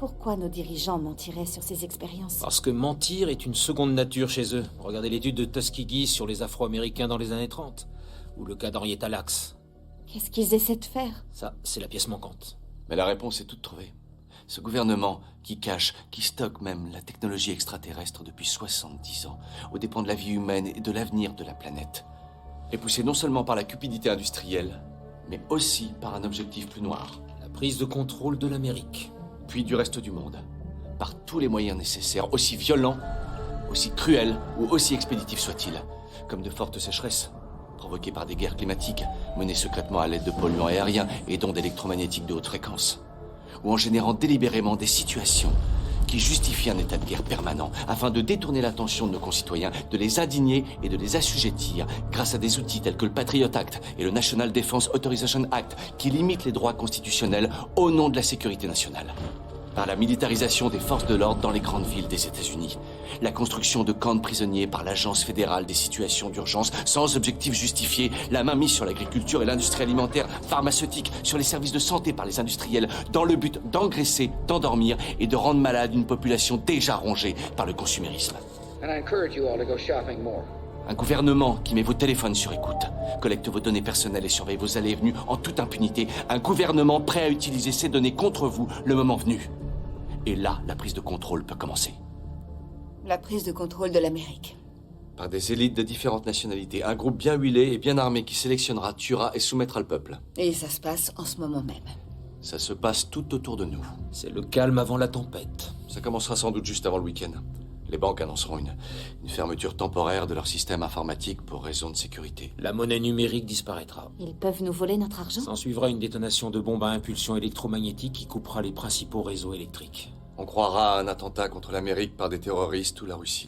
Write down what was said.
Pourquoi nos dirigeants mentiraient sur ces expériences? Parce que mentir est une seconde nature chez eux. Regardez l'étude de Tuskegee sur les Afro-Américains dans les années 30. Ou le cas d'Henrietta Lacks. Qu'est-ce qu'ils essaient de faire? Ça, c'est la pièce manquante. Mais la réponse est toute trouvée. Ce gouvernement qui cache, qui stocke même la technologie extraterrestre depuis 70 ans, aux dépens de la vie humaine et de l'avenir de la planète, est poussé non seulement par la cupidité industrielle, mais aussi par un objectif plus noir. La prise de contrôle de l'Amérique. Puis du reste du monde, par tous les moyens nécessaires, aussi violents, aussi cruels ou aussi expéditifs soient-ils, comme de fortes sécheresses, provoquées par des guerres climatiques, menées secrètement à l'aide de polluants aériens et d'ondes électromagnétiques de haute fréquence, ou en générant délibérément des situations qui justifient un état de guerre permanent, afin de détourner l'attention de nos concitoyens, de les indigner et de les assujettir grâce à des outils tels que le Patriot Act et le National Defense Authorization Act, qui limitent les droits constitutionnels au nom de la sécurité nationale. Par la militarisation des forces de l'ordre dans les grandes villes des États-Unis, la construction de camps de prisonniers par l'Agence fédérale des situations d'urgence sans objectif justifié, la main mise sur l'agriculture et l'industrie alimentaire, pharmaceutique, sur les services de santé par les industriels, dans le but d'engraisser, d'endormir et de rendre malade une population déjà rongée par le consumérisme. Un gouvernement qui met vos téléphones sur écoute, collecte vos données personnelles et surveille vos allées et venues en toute impunité. Un gouvernement prêt à utiliser ces données contre vous le moment venu. Et là, la prise de contrôle peut commencer. La prise de contrôle de l'Amérique. Par des élites de différentes nationalités, un groupe bien huilé et bien armé qui sélectionnera, tuera et soumettra le peuple. Et ça se passe en ce moment même. Ça se passe tout autour de nous. C'est le calme avant la tempête. Ça commencera sans doute juste avant le week-end. Les banques annonceront une fermeture temporaire de leur système informatique pour raison de sécurité. La monnaie numérique disparaîtra. Ils peuvent nous voler notre argent? S'en suivra une détonation de bombes à impulsion électromagnétique qui coupera les principaux réseaux électriques. On croira à un attentat contre l'Amérique par des terroristes ou la Russie.